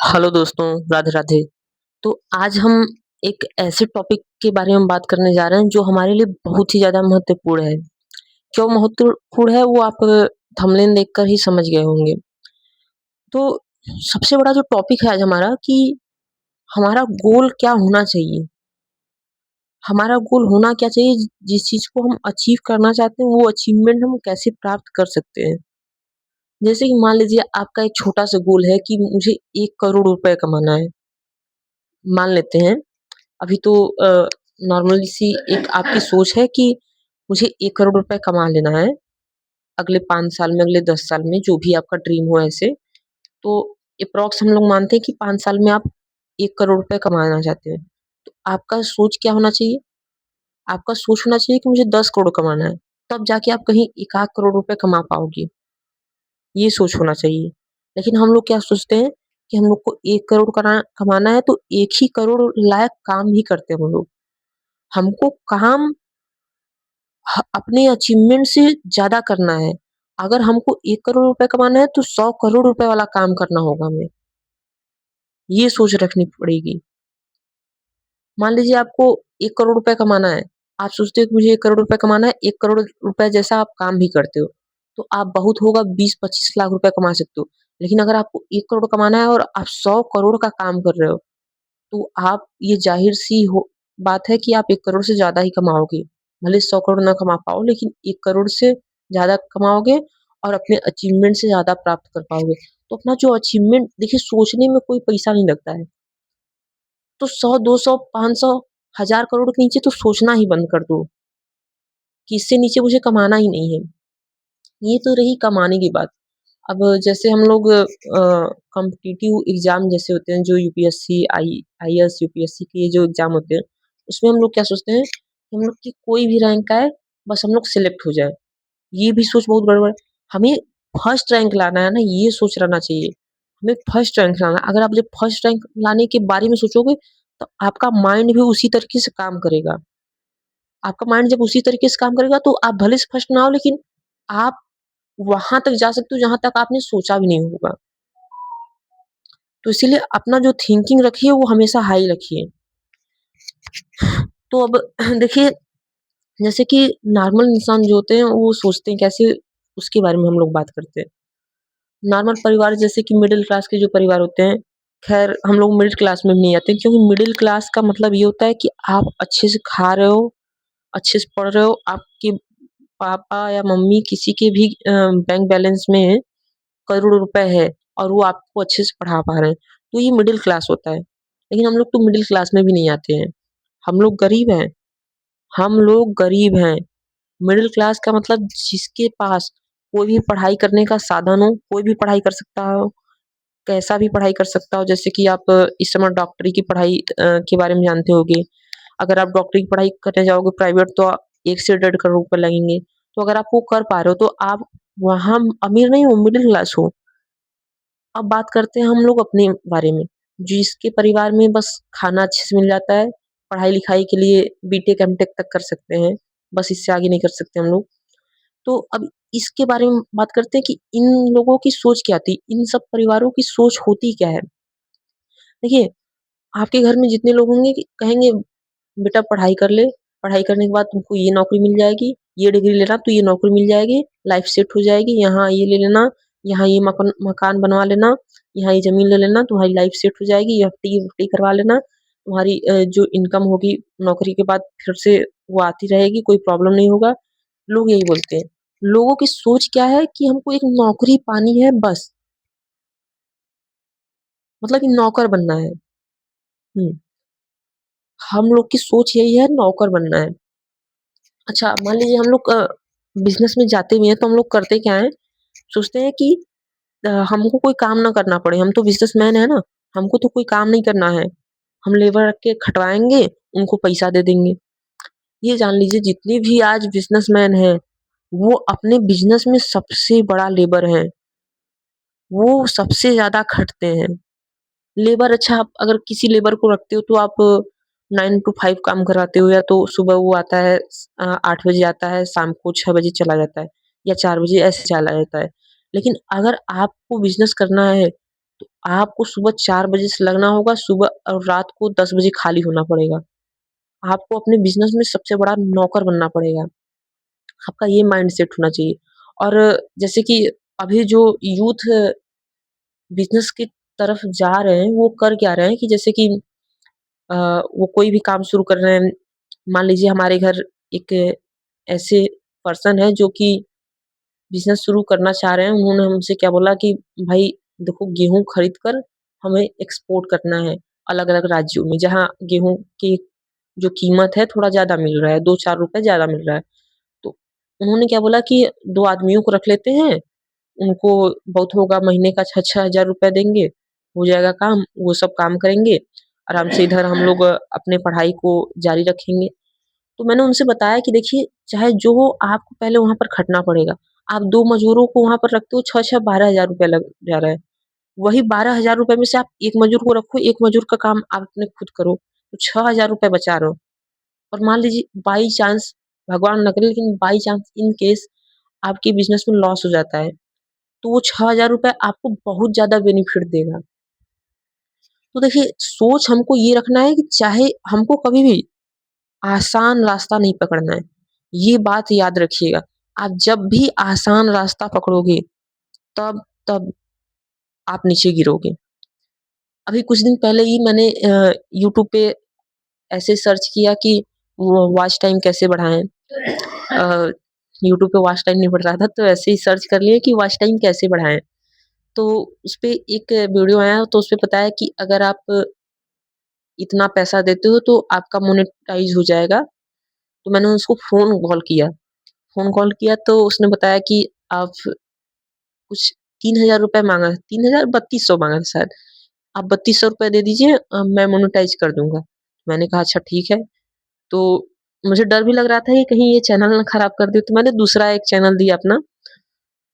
Hello दोस्तों, राधे राधे। तो आज हम एक ऐसे टॉपिक के बारे में बात करने जा रहे हैं जो हमारे लिए बहुत ही ज़्यादा महत्वपूर्ण है। क्यों महत्वपूर्ण है वो आप थंबनेल देखकर ही समझ गए होंगे। तो सबसे बड़ा जो टॉपिक है आज हमारा कि हमारा गोल क्या होना चाहिए? हमारा गोल होना क्या चाहिए? जिस चीज़ को हम अचीव करना चाहते हैं वो अचीवमेंट हम कैसे प्राप्त कर सकते हैं? जैसे कि मान लीजिए आपका एक छोटा-सा गोल है कि मुझे 1 करोड़ रुपए कमाना है। मान लेते हैं अभी तो नॉर्मली सी एक आपकी सोच है कि मुझे 1 करोड़ रुपए कमा लेना है, अगले 5 साल में, अगले 10 साल में, जो भी आपका ड्रीम हो ऐसे। तो एप्रॉक्स हम लोग मानते हैं कि 5 साल में आप 1 करोड़ रुपए कमाना चाहते हैं। तो आपका सोच क्या होना चाहिए? आपका सोच होना चाहिए कि मुझे 10 करोड़ कमाना है, तब जाके आप कहीं 1 आध करोड़ रुपए कमा पाओगे, ये सोच होना चाहिए। लेकिन हम लोग क्या सोचते हैं कि हम लोग को 1 करोड़ कमाना है तो 1 ही करोड़ लायक काम ही करते हैं हम लोग। हमको काम अपने अचीवमेंट से ज़्यादा करना है। अगर हमको 1 करोड़ रुपए कमाना है तो 100 करोड़ रुपए वाला काम करना होगा हमें। ये सोच रखनी पड़ेगी। मान लीजिए आपको 1 करोड़ रुपए कमाना है। आप सोचते हो कि मुझे 1 करोड़ रुपए कमाना है, 1 करोड़ रुपए जैसा आप काम भी करते हो। तो आप बहुत होगा 20-25 लाख रुपए कमा सकते हो। लेकिन अगर आपको 1 करोड़ कमाना है और आप 100 करोड़ का काम कर रहे हो, तो आप ये ज़ाहिर-सी हो बात है कि आप 1 करोड़ से ज़्यादा ही कमाओगे। भले 100 करोड़ ना कमा पाओ लेकिन 1 करोड़ से ज़्यादा कमाओगे और अपने अचीवमेंट से ज़्यादा प्राप्त कर पाओगे। तो अपना जो अचीवमेंट देखिए सोचने में कोई पैसा नहीं लगता है। तो 100, 200, 500, 1000 करोड़ के नीचे तो सोचना ही बंद कर दो कि इससे नीचे मुझे कमाना ही नहीं है। ये तो रही कमाने की बात। अब जैसे हम लोग कॉम्पिटिटिव एग्ज़ाम जैसे होते हैं जो यूपीएससी, आईएएस, यूपीएससी के ये जो एग्ज़ाम होते हैं, उसमें हम लोग क्या सोचते हैं कि हम लोग की कोई भी रैंक आए, बस हम लोग सेलेक्ट हो जाएँ। ये भी सोच बहुत गड़बड़ है। हमें फर्स्ट रैंक लाना है ना, ये सोच रहना चाहिए। हमें फर्स्ट रैंक लाना है। अगर आप जब फर्स्ट रैंक लाने के बारे में सोचोगे, तो आपका माइंड भी उसी तरीके से काम करेगा। आपका माइंड जब उसी तरीके से काम करेगा, तो आप भले से फर्स्ट ना हो, लेकिन आप वहाँ तक जा सकते हो, जहाँ तक आपने सोचा भी नहीं होगा। तो इसीलिए अपना जो थिंकिंग रखिए, वो हमेशा हाई रखिए। तो अब देखिए, जैसे कि नॉर्मल इंसान जो होते हैं, वो सोचते हैं कैसे, उसके बारे में हम लोग बात करते हैं। नॉर्मल परिवार जैसे कि मिडिल क्लास के जो परिवार होते हैं, ख़ैर हम लोग मिडिल क्लास में भी नहीं आते क्योंकि मिडिल क्लास का मतलब ये होता है कि आप अच्छे से खा रहे हो, अच्छे से पढ़ रहे हो, आपके पापा या मम्मी किसी के भी बैंक बैलेंस में करोड़ों रुपए है और वो आपको अच्छे से पढ़ा पा रहे हैं, तो ये मिडिल क्लास होता है। लेकिन हम लोग तो मिडिल क्लास में भी नहीं आते हैं, हम लोग गरीब हैं, हम लोग गरीब हैं। मिडिल क्लास का मतलब जिसके पास कोई भी पढ़ाई करने का साधन हो, कोई भी पढ़ाई कर सकता हो, कैसा भी पढ़ाई कर सकता हो। जैसे कि आप इस समय डॉक्टरी की पढ़ाई के बारे में जानते होंगे। अगर आप डॉक्टरी की पढ़ाई करने जाओगे प्राइवेट तो 1 से डेढ़ करोड़ रुपए लगेंगे। तो अगर आप वो कर पा रहे हो तो आप वहाँ अमीर नहीं हो, मिडिल क्लास हो। अब बात करते हैं हम लोग अपने बारे में, जिसके परिवार में बस खाना अच्छे से मिल जाता है, पढ़ाई-लिखाई के लिए बीटेक, एमटेक तक कर सकते हैं, बस इससे आगे नहीं कर सकते हम लोग। तो अब इसके बारे में बात करते हैं कि इन लोगों की सोच क्या थी, इन सब परिवारों की सोच होती क्या है? देखिए, आपके घर में जितने लोग होंगे कि कहेंगे बेटा पढ़ाई कर ले, पढ़ाई करने के बाद तुमको ये नौकरी मिल जाएगी, ये डिग्री लेना तो ये नौकरी मिल जाएगी, लाइफ सेट हो जाएगी, यहाँ ये ले लेना, यहाँ ये मकान बनवा लेना, यहाँ ये ज़मीन ले लेना, तुम्हारी लाइफ सेट हो जाएगी, एफडी करवा लेना, तुम्हारी जो इनकम होगी नौकरी के बाद फिर से वो आती रहेगी, कोई प्रॉब्लम नहीं होगा। लोग यही बोलते हैं। लोगों की सोच क्या है कि हमको एक नौकरी पानी है बस, मतलब कि नौकर बनना है। हुँ, हम लोग की सोच यही है नौकर बनना है। अच्छा, मान लीजिए हम लोग बिज़नेस में जाते भी हैं, तो हम लोग करते क्या हैं, सोचते हैं कि हमको कोई काम ना करना पड़े, हम तो बिज़नेसमैन हैं ना, हमको तो कोई काम नहीं करना है। हम लेबर रख के खटवाएँगे, उनको पैसा दे देंगे। ये जान लीजिए जितने भी आज बिज़नेसमैन हैं, वो अपने बिज़नेस में सबसे बड़ा लेबर हैं। वो सबसे ज़्यादा खटते हैं। लेबर अच्छा आप अगर किसी लेबर को रखते हो तो आप 9 टू 5 काम कराते हो या तो सुबह वो आता है 8 बजे आता है, शाम को 6 बजे चला जाता है या 4 बजे ऐसे चला जाता है। लेकिन अगर आपको बिज़नेस करना है तो आपको सुबह 4 बजे से लगना होगा, सुबह और रात को 10 बजे खाली होना पड़ेगा। आपको अपने बिज़नेस में सबसे बड़ा नौकर बनना पड़ेगा। आपका ये माइंडसेट होना चाहिए। और जैसे कि अभी जो यूथ बिज़नेस की तरफ जा रहे हैं, वो कर क्या रहे हैं कि जैसे कि अ, वो कोई भी काम शुरू कर रहे हैं। मान लीजिए हमारे घर एक ऐसे पर्सन है जो कि बिज़नेस शुरू करना चाह रहे हैं। उन्होंने हमसे क्या बोला कि भाई देखो, गेहूँ खरीद कर हमें एक्सपोर्ट करना है अलग-अलग राज्यों में, जहाँ गेहूँ की जो कीमत है थोड़ा ज़्यादा मिल रहा है, 2-4 रुपए ज़्यादा मिल रहा है। तो उन्होंने क्या बोला कि 2 आदमियों को रख लेते हैं, उनको बहुत होगा महीने का 6-6 हज़ार रुपए देंगे, हो जाएगा काम, वो सब काम करेंगे, आराम से इधर हम लोग अपने पढ़ाई को जारी रखेंगे। तो मैंने उनसे बताया कि देखिए, चाहे जो हो आपको पहले वहाँ पर खटना पड़ेगा। आप 2 मज़दूरों को वहाँ पर रखते हो, 6-6 12,000 रुपए लग जा रहा है। वही 12,000 रुपए में से आप 1 मज़दूर को रखो, 1 मज़दूर का काम आप अपने खुद करो, तो 6,000 रुपए बचा रहे हो। और मान लीजिए बाई चांस, भगवान ना करे लेकिन बाई चांस इन केस आपके बिज़नेस में लॉस हो जाता है, तो वो 6,000 रुपए आपको बहुत ज़्यादा बेनिफिट देगा। तो देखिए, सोच हमको ये रखना है कि चाहे हमको कभी भी आसान रास्ता नहीं पकड़ना है। ये बात याद रखिएगा। आप जब भी आसान रास्ता पकड़ोगे, तब तब आप नीचे गिरोगे। अभी कुछ दिन पहले ही मैंने यूट्यूब पे ऐसे सर्च किया कि वो वॉच टाइम कैसे बढ़ाएँ। अ, यूट्यूब पे वॉच टाइम नहीं बढ़ रहा था, तो ऐसे ही सर्च कर लिए कि वॉच टाइम कैसे बढ़ाएँ। तो उसपे एक वीडियो आया, तो उसपे बताया कि अगर आप इतना पैसा देते हो तो आपका मोनेटाइज़ हो जाएगा। तो मैंने उसको फ़ोन कॉल किया तो उसने बताया कि आप कुछ 3,000 रुपए माँगा, 3,000 3200 माँगा था शायद। आप 3200 रुपए दे दीजिए, मैं मोनेटाइज़ कर दूँगा। मैंने कहा अच्छा ठीक है। तो मुझे डर भी लग रहा था कि कहीं ये चैनल ना खराब कर दे, तो मैंने दूसरा एक चैनल दिया अपना।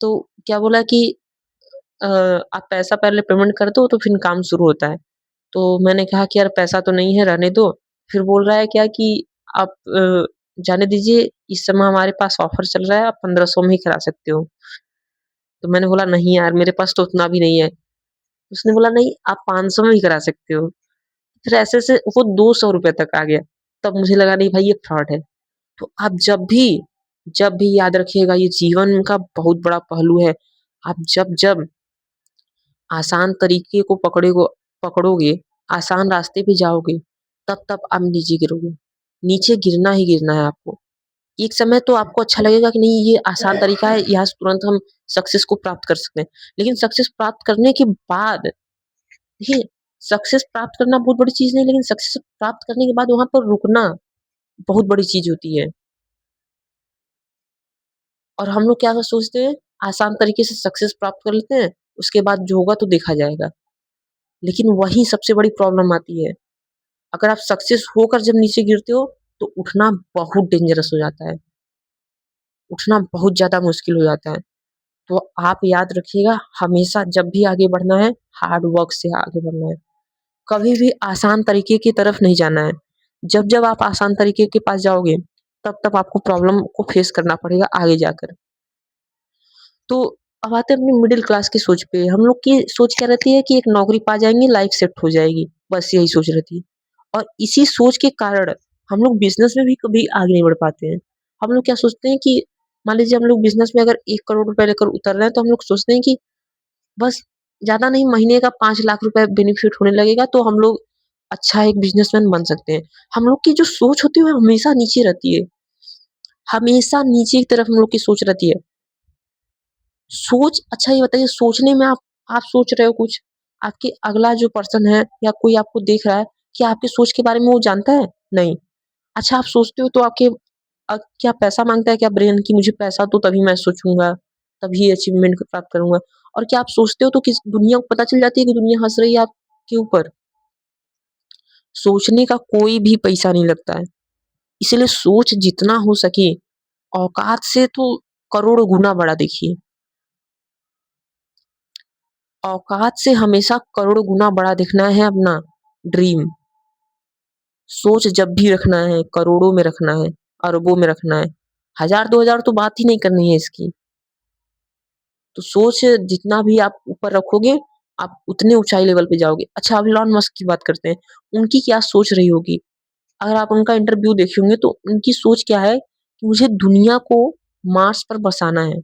तो क्या बोला कि आप पैसा पहले पेमेंट कर दो तो फिर काम शुरू होता है। तो मैंने कहा कि यार पैसा तो नहीं है, रहने दो। फिर बोल रहा है क्या कि आप जाने दीजिए, इस समय हमारे पास ऑफ़र चल रहा है, आप 1500 में ही करा सकते हो। तो मैंने बोला नहीं यार, मेरे पास तो उतना भी नहीं है। उसने बोला नहीं, आप 500 में ही करा सकते हो। फिर ऐसे-ऐसे वो 200 रुपए तक आ गया। तब मुझे लगा नहीं भाई, ये फ्रॉड है। तो आप जब भी याद रखिएगा, ये जीवन का बहुत बड़ा पहलू है। आप जब-जब आसान तरीके को पकड़ोगे, आसान रास्ते पे जाओगे, तब-तब आप नीचे गिरोगे। नीचे गिरना ही गिरना है आपको। एक समय तो आपको अच्छा लगेगा कि नहीं, ये आसान तरीका है, यहाँ से तुरंत हम सक्सेस को प्राप्त कर सकते हैं। लेकिन सक्सेस प्राप्त करने के बाद देखिए, सक्सेस प्राप्त करना बहुत बड़ी चीज़ नहीं, लेकिन सक्सेस प्राप्त करने के बाद वहाँ पर रुकना बहुत बड़ी चीज़ होती है। और हम लोग क्या सोचते हैं, आसान तरीके से सक्सेस प्राप्त कर लेते हैं, उसके बाद जो होगा तो देखा जाएगा। लेकिन वहीं सबसे बड़ी प्रॉब्लम आती है। अगर आप सक्सेस होकर जब नीचे गिरते हो, तो उठना बहुत डेंजरस हो जाता है। उठना बहुत ज़्यादा मुश्किल हो जाता है। तो आप याद रखिएगा, हमेशा जब भी आगे बढ़ना है, हार्ड वर्क से आगे बढ़ना है। कभी भी आसान तरीके की तरफ नहीं जाना है। जब-जब आप आसान तरीके के पास जाओगे, तब-तब आपको प्रॉब्लम को फेस करना पड़ेगा आगे जाकर। तो अब आते हैं अपनी मिडल क्लास की सोच पे। हम लोग की सोच क्या रहती है कि एक नौकरी पा जाएँगे, लाइफ सेट हो जाएगी। बस यही सोच रहती है। और इसी सोच के कारण हम लोग बिज़नेस में भी कभी आगे नहीं बढ़ पाते हैं। हम लोग क्या सोचते हैं कि मान लीजिए हम लोग बिज़नेस में अगर 1 करोड़ रुपए लेकर उतर रहे हैं, तो हम लोग सोचते हैं कि बस ज़्यादा नहीं, महीने का 5 लाख रुपए बेनिफिट होने लगेगा तो हम लोग अच्छा एक बिज़नेसमैन बन सकते हैं। हम लोग की जो सोच होती है वो हमेशा नीचे रहती है। हमेशा नीचे की तरफ हम लोग की सोच रहती है। सोच, अच्छा ये बताइए, सोचने में आप सोच रहे हो कुछ, आपके अगला जो पर्सन है या कोई आपको देख रहा है, क्या आपकी सोच के बारे में वो जानता है? नहीं। अच्छा, आप सोचते हो तो आपके क्या पैसा माँगता है क्या ब्रेन कि मुझे पैसा दो तभी मैं सोचूँगा, तभी अचीवमेंट को प्राप्त करूँगा? और क्या आप सोचते हो तो किस दुनिया को पता चल जाती है कि दुनिया हँस रही है आपके ऊपर? सोचने का कोई भी पैसा नहीं लगता है। इसलिए सोच जितना हो सके औकात से तो करोड़ गुना बड़ा देखिए। औकात से हमेशा करोड़ गुना बड़ा देखना है अपना ड्रीम। सोच जब भी रखना है, करोड़ों में रखना है, अरबों में रखना है। 1000 2000 तो बात ही नहीं करनी है इसकी। तो सोच जितना भी आप ऊपर रखोगे, आप उतने ऊँचाई लेवल पे जाओगे। अच्छा, अब इलॉन मस्क की बात करते हैं, उनकी क्या सोच रही होगी? अगर आप उनका इंटरव्यू देखे होंगे तो उनकी सोच क्या है कि मुझे दुनिया को मार्स पर बसाना है।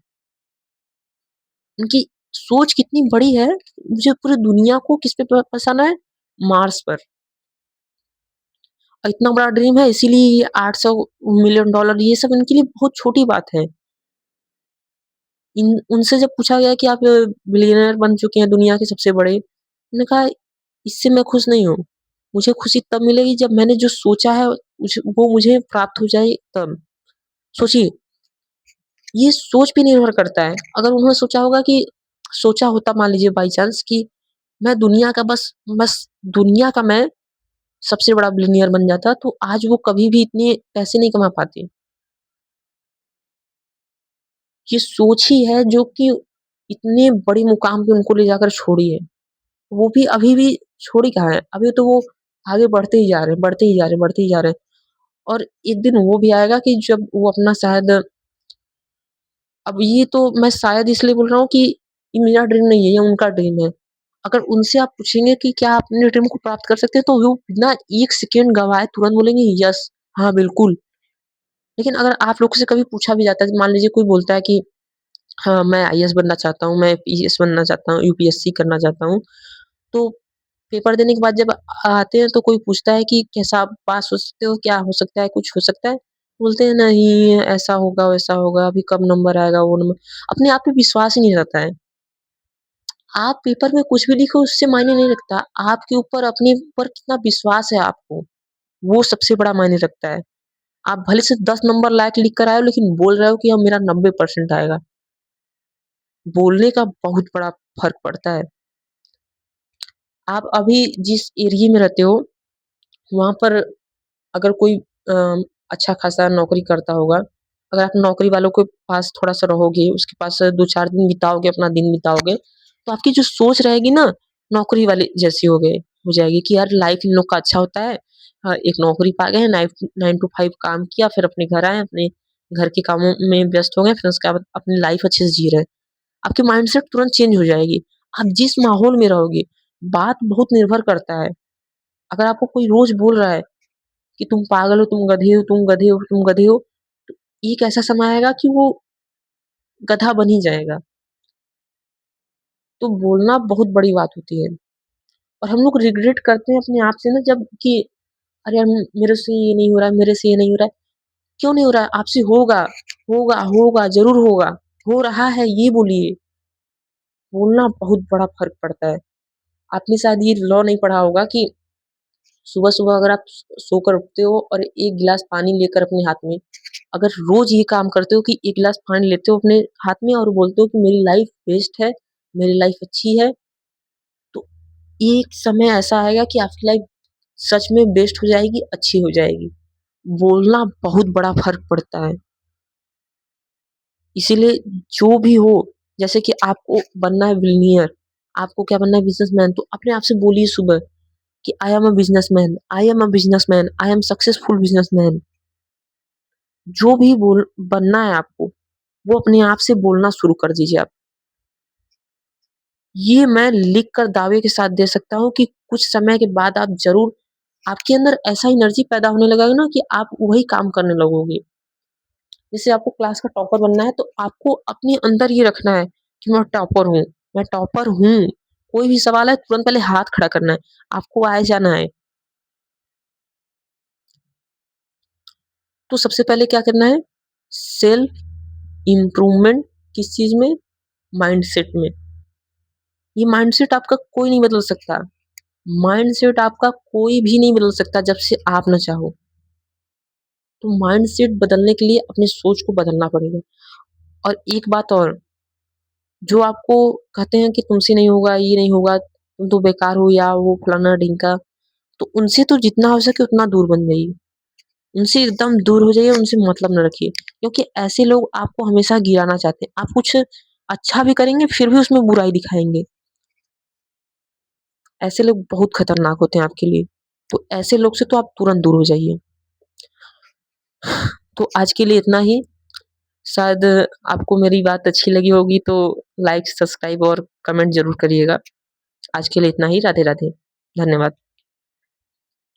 उनकी सोच कितनी बड़ी है, मुझे पूरी दुनिया को किस पे बसाना है? मार्स पर। और इतना बड़ा ड्रीम है इसीलिए ये $800 मिलियन ये सब इनके लिए बहुत छोटी बात है। इन उनसे जब पूछा गया कि आप बिलियनियर बन चुके हैं दुनिया के सबसे बड़े, उन्होंने कहा इससे मैं खुश नहीं हूँ। मुझे खुशी तब मिलेगी जब मैंने जो सोचा है वो मुझे प्राप्त हो जाए तब। सोचिए, ये सोच पे निर्भर करता है। अगर उन्होंने सोचा होगा कि सोचा होता मान लीजिए बाई चांस कि मैं दुनिया का बस बस दुनिया का मैं सबसे बड़ा बिलियनियर बन जाता, तो आज वो कभी भी इतने पैसे नहीं कमा पाते। ये सोच ही है जो कि इतने बड़ी मुकाम पे उनको ले जाकर छोड़ी है। वो भी अभी भी छोड़ी कहाँ है, अभी तो वो आगे बढ़ते ही जा रहे हैं, बढ़ते ही जा रहे हैं, बढ़ते ही जा रहे हैं। और एक दिन वो भी आएगा कि जब वो अपना शायद अब ये तो मैं शायद इसलिए बोल रहा हूँ कि ये मेरा ड्रीम नहीं है, ये उनका ड्रीम है। अगर उनसे आप पूछेंगे कि क्या आप अपने ड्रीम को प्राप्त कर सकते हैं, तो वो बिना 1 सेकंड गँवाए तुरंत बोलेंगे यस, हाँ, बिल्कुल। लेकिन अगर आप लोग से कभी पूछा भी जाता है, मान लीजिए कोई बोलता है कि हाँ, मैं आईएएस बनना चाहता हूँ, मैं पीएस बनना चाहता हूँ, यूपीएससी करना चाहता हूँ। तो पेपर देने के बाद जब आते हैं तो कोई पूछता है कि कैसा आप पास हो सकते हो? क्या हो सकता है? कुछ हो सकता है? बोलते हैं नहीं ऐसा होगा, वैसा होगा, अभी कब नंबर आएगा, वो नंबर अपने आप पे विश्वास ही नहीं रहता है। आप पेपर में कुछ भी लिखो उससे मायने नहीं रखता। आपके ऊपर अपने ऊपर कितना विश्वास है आपको, वो सबसे बड़ा मायने रखता है। आप भले से 10 नंबर लाके लिख कर आए हो लेकिन बोल रहे हो कि अब मेरा 90% आएगा। बोलने का बहुत बड़ा फ़र्क पड़ता है। आप अभी जिस एरिये में रहते हो, वहाँ पर अगर कोई अ, अच्छा खासा नौकरी करता होगा, अगर आप नौकरी वालों के पास थोड़ा-सा रहोगे, उसके पास 2-4 दिन बिताओगे, अपना दिन बिताओगे, तो आपकी जो सोच रहेगी ना, नौकरी वाले जैसी हो जाएगी कि यार लाइफ़ इन लोग का अच्छा होता है। एक नौकरी पा गए हैं, 9 टू 5 काम किया, फिर अपने घर आए, अपने घर के कामों में व्यस्त हो गए, फिर उसके बाद अपनी लाइफ़ अच्छे से जी रहे हैं। आपकी माइंडसेट तुरंत चेंज हो जाएगी। आप जिस माहौल में रहोगे, बात बहुत निर्भर करता है। अगर आपको कोई रोज़ बोल रहा है कि तुम पागल हो, तुम गधे हो, तुम गधे हो, तुम गधे हो, तो एक ऐसा समय आएगा कि वो गधा बन ही जाएगा। तो बोलना बहुत बड़ी बात होती है और हम लोग रिग्रेट करते हैं अपने आप से ना जब कि अरे यार मेरे से ये नहीं हो रहा है, मेरे से ये नहीं हो रहा है। क्यों नहीं हो रहा है? आपसे होगा, होगा, होगा, ज़रूर होगा। हो रहा है ये बोलिए। बोलना बहुत बड़ा फ़र्क पड़ता है। आपने शायद ये लॉ नहीं पढ़ा होगा कि सुबह-सुबह अगर आप सोकर उठते हो और 1 गिलास पानी लेकर अपने हाथ में, अगर रोज़ ये काम करते हो कि 1 गिलास पानी लेते हो अपने हाथ में और बोलते हो कि मेरी लाइफ़ बेस्ट है, मेरी लाइफ़ अच्छी है, तो एक समय ऐसा आएगा कि आपकी लाइफ़ सच में बेस्ट हो जाएगी, अच्छी हो जाएगी। बोलना बहुत बड़ा फ़र्क पड़ता है। इसीलिए जो भी हो, जैसे कि आपको बनना है बिलियनियर, आपको क्या बनना है बिज़नेसमैन, तो अपने आप से बोलिए सुबह कि I am a businessman, I am a businessman, I am successful businessman. जो भी बोल बनना है आपको, वो अपने आप से बोलना शुरू कर दीजिए आप। ये मैं लिख कर दावे के साथ दे सकता हूँ कि कुछ समय के बाद आप ज़रूर आपके अंदर ऐसा एनर्जी पैदा होने लगेगा ना कि आप वही काम करने लगोगे। जैसे आपको क्लास का टॉपर बनना है तो आपको अपने अंदर ये रखना है कि मैं टॉपर हूँ। कोई भी सवाल है तुरंत पहले हाथ खड़ा करना है, आपको आए जाना है। तो सबसे पहले क्या करना है? सेल्फ इम्प्रूवमेंट किस चीज़ में? माइंडसेट में। ये माइंडसेट आपका कोई नहीं बदल सकता। माइंडसेट आपका कोई भी नहीं बदल सकता जब से आप ना चाहो। तो माइंडसेट बदलने के लिए अपनी सोच को बदलना पड़ेगा। और एक बात और, जो आपको कहते हैं कि तुमसे नहीं होगा, ये नहीं होगा, तुम तो बेकार हो या वो फलाना-ढिमका, तो उनसे तो जितना हो सके उतना दूर बन जाइए। उनसे एकदम दूर हो जाइए, उनसे मतलब ना रखिए। क्योंकि ऐसे लोग आपको हमेशा गिराना चाहते हैं। आप कुछ अच्छा भी करेंगे फिर भी उसमें बुराई दिखाएँगे। ऐसे लोग बहुत खतरनाक होते हैं आपके लिए। तो ऐसे लोग से तो आप तुरंत दूर हो जाइए। तो आज के लिए इतना ही। शायद आपको मेरी बात अच्छी लगी होगी तो लाइक, सब्सक्राइब और कमेंट ज़रूर करिएगा। आज के लिए इतना ही। राधे-राधे। धन्यवाद।